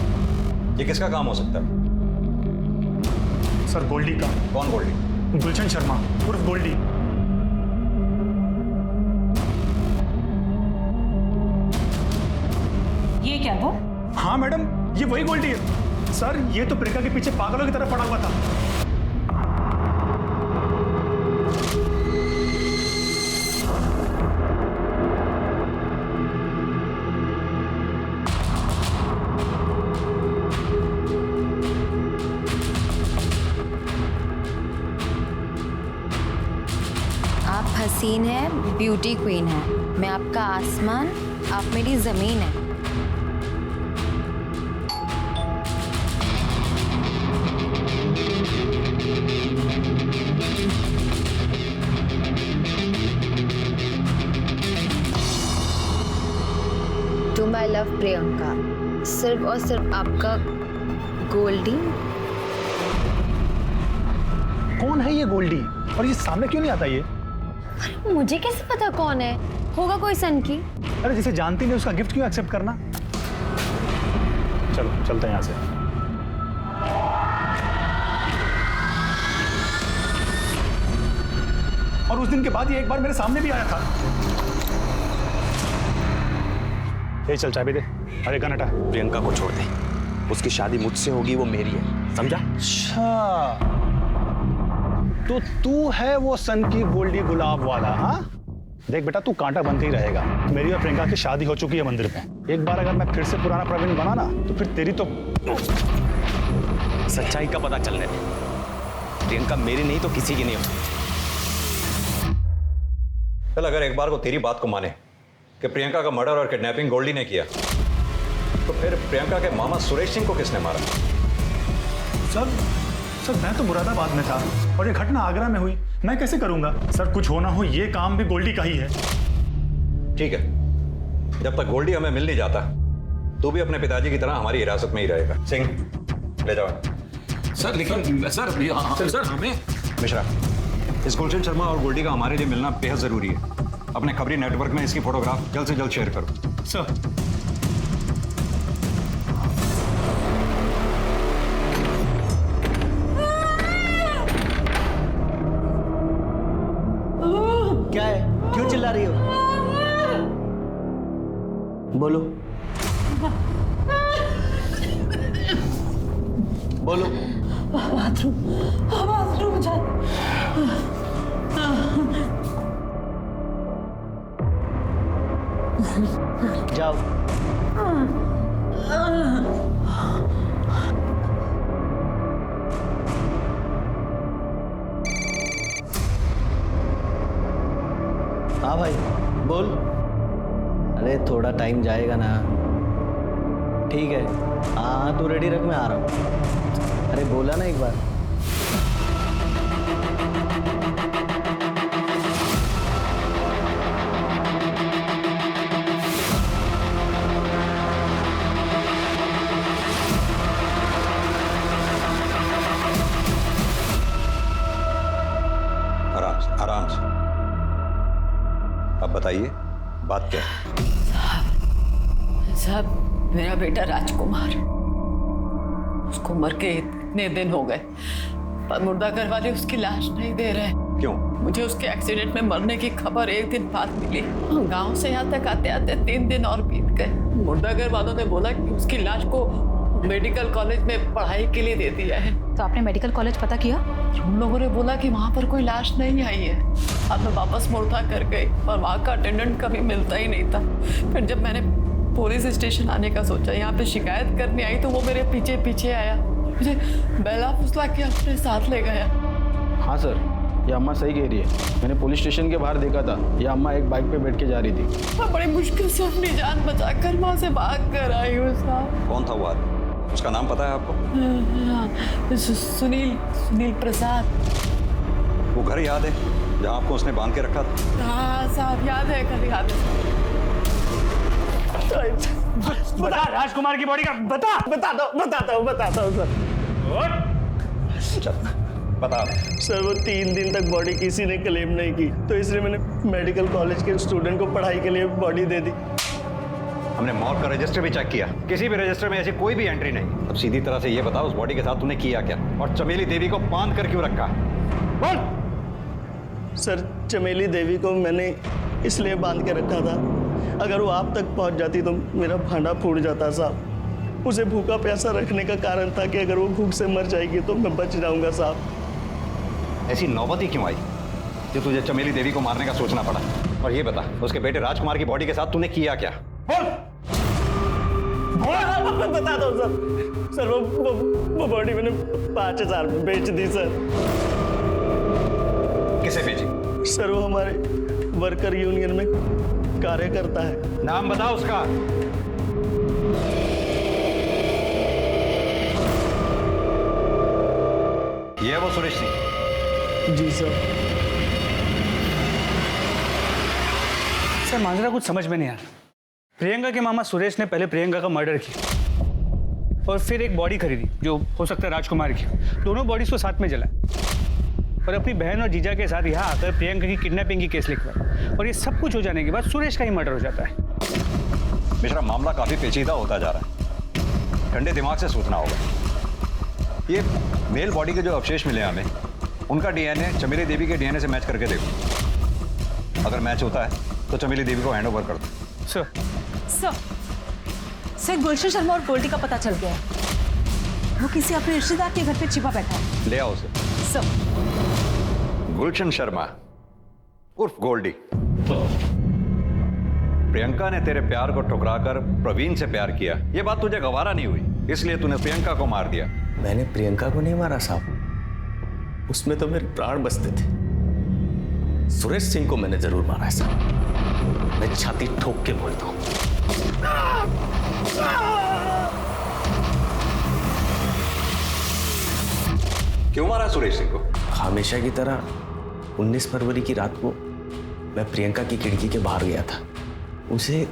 ये किसका काम हो सकता है? सर गोल्डी का। कौन गोल्डी? गुलशन शर्मा उर्फ गोल्डी। ये क्या वो? हाँ मैडम, ये वही गोल्डी है। सर ये तो प्रियंका के पीछे पागलों की तरह पड़ा हुआ था। आप हसीन है, ब्यूटी क्वीन है, मैं आपका आसमान, आप मेरी जमीन है। टू माई लव प्रियंका, सिर्फ और सिर्फ आपका गोल्डी। कौन है ये गोल्डी और ये सामने क्यों नहीं आता ये? मुझे कैसे पता कौन है? होगा कोई सन की। अरे जिसे जानती नहीं उसका गिफ्ट क्यों एक्सेप्ट करना? चलो चलते हैं यहाँ से। और उस दिन के बाद ये एक बार मेरे सामने भी आया था। ये चल चाबी दे, अरे गन हटा। प्रियंका को छोड़ दे, उसकी शादी मुझसे होगी, वो मेरी है, समझा? अच्छा तो तू है वो सन की गोल्डी गुलाब वाला? हाँ देख बेटा, तू कांटा बनते ही रहेगा। मेरी और प्रियंका की शादी हो चुकी है मंदिर में। एक बार अगर मैं फिर से पुराना प्रवीण बना ना तो फिर तेरी तो सच्चाई का पता चलने दे। प्रियंका मेरी नहीं तो किसी की नहीं होती। चल अगर एक बार को तेरी बात को माने कि प्रियंका का मर्डर और किडनैपिंग गोल्डी ने किया, तो फिर प्रियंका के मामा सुरेश सिंह को किसने मारा? सर मैं तो मुरादाबाद में था और ये घटना आगरा में हुई, मैं कैसे करूंगा? सर कुछ होना हो ये काम भी गोल्डी का ही है। ठीक है, जब तक गोल्डी हमें मिल नहीं जाता तू भी अपने पिताजी की तरह हमारी हिरासत में ही रहेगा। सिंह ले जाओ। सर लेकिन सर हमें मिश्रा, इस गुलशन शर्मा और गोल्डी का हमारे लिए मिलना बेहद जरूरी है। अपने खबरी नेटवर्क में इसकी फोटोग्राफ जल्द से जल्द शेयर करो। सर क्या है, क्यों चिल्ला रही हो? बोलो बोलो। बाथरूम जा। जाओ। हाँ भाई बोल। अरे थोड़ा टाइम जाएगा ना। ठीक है, हाँ तू रेडी रख, मैं आ रहा हूँ। अरे बोला ना एक बार। आराम से। अब बताइए बात क्या है? साहब मेरा बेटा राजकुमार, उसको मर के इतने दिन हो गए, पर मुर्दा घर वाले उसकी लाश नहीं दे रहे। क्यों? मुझे उसके एक्सीडेंट में मरने की खबर एक दिन बाद मिली। गांव से यहाँ तक आते आते 3 दिन और बीत गए। मुर्दा घर वालों ने बोला कि उसकी लाश को मेडिकल कॉलेज में पढ़ाई के लिए दे दिया है। तो आपने मेडिकल कॉलेज पता किया? उन लोगों ने बोला कि वहाँ पर कोई लाश नहीं आई है। अब मैं वापस मुर्दा कर गई, पर वहाँ का अटेंडेंट कभी मिलता ही नहीं था। फिर जब मैंने पुलिस स्टेशन आने का सोचा, यहाँ पे शिकायत करने आई, तो वो मेरे पीछे पीछे आया मुझे बेला फुसला के अपने साथ ले गया। हाँ सर, ये अम्मा सही कह रही है। मैंने पुलिस स्टेशन के बाहर देखा था, ये अम्मा एक बाइक पे बैठ के जा रही थी। मैं बड़ी मुश्किल से अपनी जान बचाकर वहाँ से भाग कर आई हूँ साहब। कौन था वो आदमी? उसका नाम पता है आपको? हाँ, सुनील प्रसाद। वो घर याद है जहाँ आपको उसने बांध के रखा था? हाँ साहब, याद है, कल याद है। बता राजकुमार की बॉडी का, बताता हूँ सर। बता। सर वो 3 दिन तक बॉडी किसी ने क्लेम नहीं की, तो इसलिए मैंने मेडिकल कॉलेज के स्टूडेंट को पढ़ाई के लिए बॉडी दे दी। हमने मॉर्ग का रजिस्टर भी चेक किया, किसी भी रजिस्टर में ऐसी कोई भी एंट्री नहीं। अब सीधी तरह से ये बता, उस बॉडी के साथ तूने किया क्या और चमेली देवी को बांध कर क्यों रखा? बोल। सर चमेली देवी को मैंने इसलिए बांध के रखा था, अगर वो आप तक पहुंच जाती तो मेरा भांडा फूट जाता साहब। उसे भूखा प्यासा रखने का कारण था कि अगर वो भूख से मर जाएगी तो मैं बच जाऊंगा साहब। ऐसी नौबत ही क्यों आई जो तुझे चमेली देवी को मारने का सोचना पड़ा? और ये बता, उसके बेटे राजकुमार की बॉडी के साथ तूने किया क्या? बता दो सर, वो बॉडी मैंने 5000 में बेच दी सर। किसे बेची? सर वो हमारे वर्कर यूनियन में कार्य करता है। नाम बता उसका। ये है वो सुरेश सिंह? जी सर। सर मांजरा कुछ समझ में नहीं आया। प्रियंका के मामा सुरेश ने पहले प्रियंका का मर्डर किया और फिर एक बॉडी खरीदी जो हो सकता है राजकुमार की। दोनों बॉडीज को साथ में जलाया और अपनी बहन और जीजा के साथ यहाँ आकर प्रियंका की किडनैपिंग की केस लिखवाया। और ये सब कुछ हो जाने के बाद सुरेश का ही मर्डर हो जाता है। मिश्रा, मामला काफी पेचीदा होता जा रहा है, ठंडे दिमाग से सोचना होगा। ये मेल बॉडी के जो अवशेष मिले हमें, उनका डीएनए चमेली देवी के डीएनए से मैच करके देखो। अगर मैच होता है तो चमेली देवी को हैंड ओवर कर दो। सर गुलशन शर्मा और गोल्डी का पता चल गया है। वो किसी अपने रिश्तेदार के घर पे छिपा बैठा है। ले आओ उसे। सर गुलशन शर्मा उर्फ गोल्डी, प्रियंका ने तेरे प्यार को ठुकराकर प्रवीण से प्यार किया। ये बात तुझे गवारा नहीं हुई, इसलिए तूने प्रियंका को मार दिया। मैंने प्रियंका को नहीं मारा साहब, उसमें तो मेरे प्राण बसते थे। सुरेश सिंह को मैंने जरूर मारा है साहब, मैं छाती ठोक के बोलता हूं। क्यों मारा सुरेश सिंह को? हमेशा की तरह 19 फरवरी की रात को मैं प्रियंका की खिड़की के बाहर गया था, उसे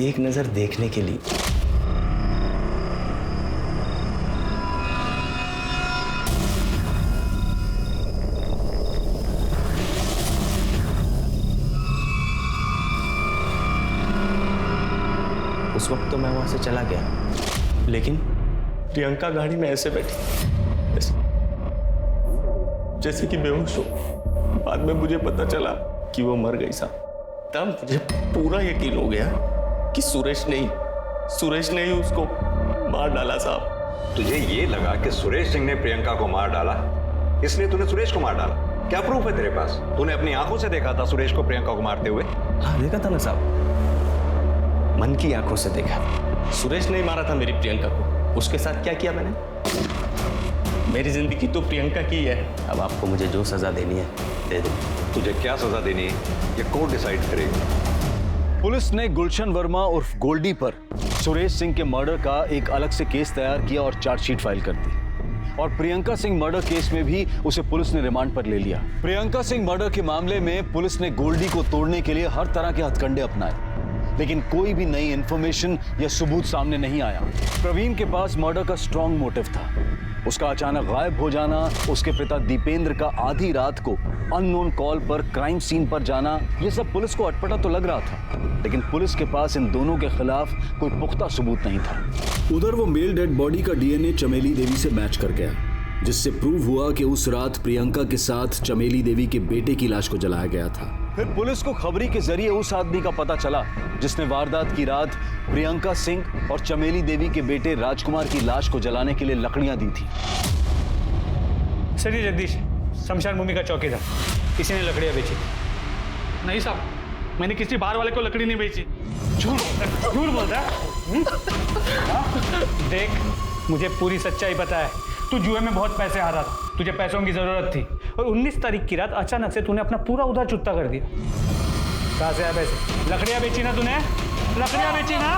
एक नजर देखने के लिए। उस वक्त तो मैं वहां से चला गया, लेकिन प्रियंका गाड़ी में ऐसे बैठी जैसे कि बेहोश हो। बाद में मुझे पता चला कि वो मर गई साहब। तब मुझे पूरा यकीन हो गया कि सुरेश ने ही उसको मार डाला साहब। तुझे ये लगा कि सुरेश सिंह ने प्रियंका को मार डाला, इसलिए तूने सुरेश को मार डाला? क्या प्रूफ है तेरे पास? तूने अपनी आंखों से देखा था सुरेश को प्रियंका को मारते हुए? हाँ देखा था ना साहब, मन की आंखों से देखा। सुरेश नहीं मारा था मेरी प्रियंका को। उसके साथ क्या किया मैंने? मेरी जिंदगी तो प्रियंका की है। अब आपको मुझे जो सजा देनी है दे दो। तुझे क्या सजा देनी है ये कोर्ट डिसाइड करेगी। पुलिस ने गुलशन वर्मा उर्फ गोल्डी पर सुरेश सिंह के मर्डर का एक अलग से केस तैयार किया और चार्जशीट फाइल कर दी। और प्रियंका सिंह मर्डर केस में भी उसे पुलिस ने रिमांड पर ले लिया। प्रियंका सिंह मर्डर के मामले में पुलिस ने गोल्डी को तोड़ने के लिए हर तरह के हथकंडे अपनाए, लेकिन कोई भी नई इंफॉर्मेशन या सबूत सामने नहीं आया। प्रवीण के पास मर्डर का स्ट्रॉन्ग मोटिव था। उसका अचानक गायब हो जाना, उसके पिता दीपेंद्र का आधी रात को अननोन कॉल पर क्राइम सीन पर जाना, ये सब पुलिस को अटपटा तो लग रहा था, लेकिन पुलिस के पास इन दोनों के खिलाफ कोई पुख्ता सबूत नहीं था। उधर वो मेल डेड बॉडी का डीएनए चमेली देवी से मैच कर गया, जिससे प्रूव हुआ कि उस रात प्रियंका के साथ चमेली देवी के बेटे की लाश को जलाया गया था। फिर पुलिस को खबरी के जरिए उस आदमी का पता चला जिसने वारदात की रात प्रियंका सिंह और चमेली देवी के बेटे राजकुमार की लाश को जलाने के लिए लकड़ियां दी थी। सर ये जगदीश शमशान भूमि का चौकीदार, किसी ने लकड़ियां बेची? नहीं साहब, मैंने किसी बाहर वाले को लकड़ी नहीं बेची। झूठ बोल रहा है। देख मुझे पूरी सच्चाई पता है, तू जुए में बहुत पैसे हारा था, तुझे पैसों की जरूरत थी, और 19 तारीख की रात अचानक से तूने अपना पूरा उधार चुकता कर दिया। कहाँ से आया पैसे? लकड़ियाँ बेची ना तूने? लकड़ियाँ बेची ना?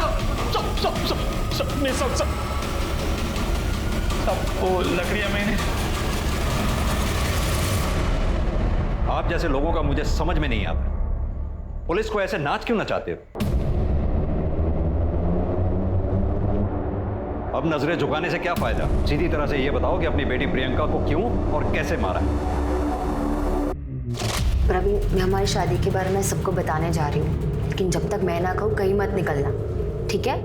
सब वो लकड़ियाँ मैंने। आप जैसे लोगों का मुझे समझ में नहीं आता, पुलिस को ऐसे नाच क्यों नचाते हो? अब नजरें झुकाने से क्या फायदा? सीधी तरह से ये बताओ कि अपनी बेटी प्रियंका को क्यों और कैसे मारा? प्रवीण, मैं हमारी शादी के बारे में सबको बताने जा रही हूँ, लेकिन जब तक मैं ना कहूँ कहीं मत निकलना, ठीक है?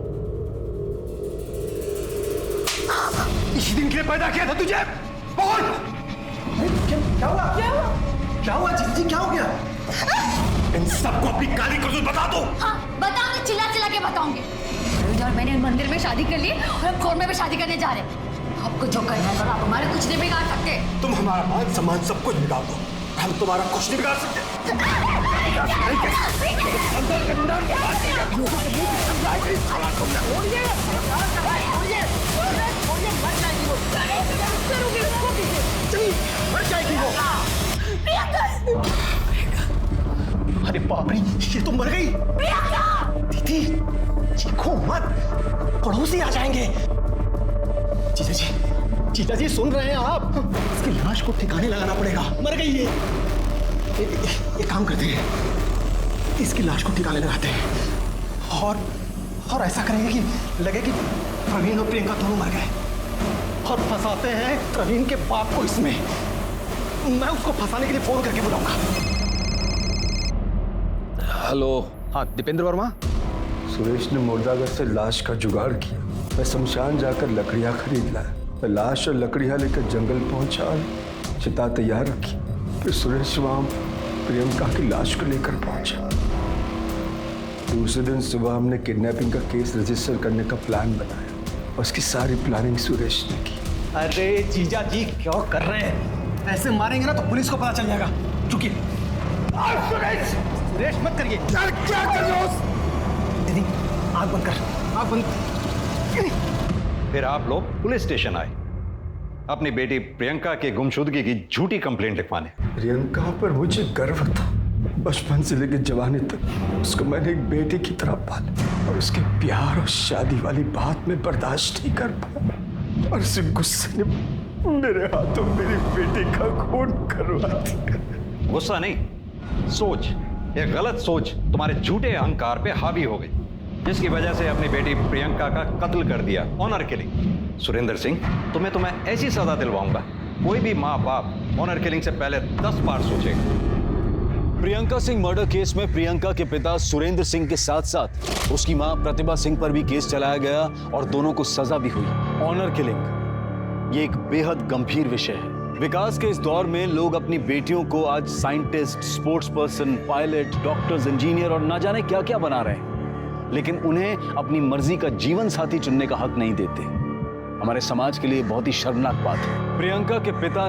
इसी दिन के लिए पैदा किया था तुझे। बोल। क्या हुआ? क्या हुआ? क्या हुआ जीजी, क्या हो गया? इन सबको अपनी काली करतूत बता दो। हाँ, बताओगे, चिल्ला चिल्ला के बताओगे। और मैंने मंदिर में शादी कर ली और अब कोर्ट में भी शादी करने जा रहे हैं। आपको जो करना है करो, आप हमारे कुछ नहीं बिगाड़ सकते। तुम हमारा मान सम्मान सब कुछ बिगाड़ दो, हम तुम्हारा कुछ नहीं बिगाड़ सकते। अरे बाप रे, ये तो मर गई। दीदी चीखो मत, पड़ोसी आ जाएंगे। जीजा जी सुन रहे हैं आप? इसकी लाश को ठिकाने लगाना पड़ेगा, मर गई ये। एक काम करते हैं, इसकी लाश को ठिकाने लगाते हैं और ऐसा करेंगे कि लगे कि प्रवीण और प्रियंका दोनों मर गए, और फंसाते हैं प्रवीण के बाप को इसमें। मैं उसको फंसाने के लिए फोन करके बुलाऊंगा। हेलो। हाँ, दीपेंद्र वर्मा। सुरेश ने मुर्दाघर से लाश का जुगाड़ किया। मैं शमशान जाकर लकड़ियां खरीद लाया। मैं लाश और लकड़ियां लेकर जंगल पहुंचा और चिता तैयार रखी। फिर सुरेश वहां प्रियंका की लाश को लेकर पहुंचा। दूसरे दिन सुबह हमने किडनैपिंग का केस रजिस्टर करने का प्लान बनाया। उसकी सारी प्लानिंग सुरेश ने की। अरे जीजा जी क्यों कर रहे हैं? ऐसे मारेंगे ना तो पुलिस को पता चल जाएगा। चुकी सुरेश मत करिए। यार क्या कर रहे हो? दीदी आग बंद कर, आग बंद। फिर आप लोग पुलिस स्टेशन आए अपनी बेटी प्रियंका के गुमशुदगी की झूठी कंप्लेंट लिखवाने। प्रियंका पर मुझे गर्व था। बचपन से लेकर जवानी तक उसको मैंने एक बेटी की तरह पाला, और उसके प्यार और शादी वाली बात में बर्दाश्त नहीं कर पाया, और उसी गुस्से ने मेरे हाथों मेरी बेटी का खून करवा दिया। गुस्सा नहीं, सोच, एक गलत सोच तुम्हारे झूठे अहंकार पे हावी हो गई, जिसकी वजह से अपनी बेटी प्रियंका का कत्ल कर दिया, ऑनर किलिंग। सुरेंद्र सिंह, तुम्हें ऐसी सजा दिलवाऊंगा, कोई भी माँ बाप ऑनर किलिंग से पहले 10 बार सोचेगा। प्रियंका सिंह मर्डर केस में प्रियंका के पिता सुरेंद्र सिंह के साथ साथ उसकी मां प्रतिभा सिंह पर भी केस चलाया गया और दोनों को सजा भी हुई। ऑनर किलिंग ये एक बेहद गंभीर विषय है। विकास के इस दौर में लोग अपनी बेटियों को आज scientist, sports person, pilot, doctors, engineer और ना जाने क्या क्या बना रहे हैं, लेकिन उन्हें अपनी मर्जी का जीवन साथी चुनने का हक नहीं देते। हमारे समाज के लिए बहुत ही शर्मनाक बात है। प्रियंका के पिता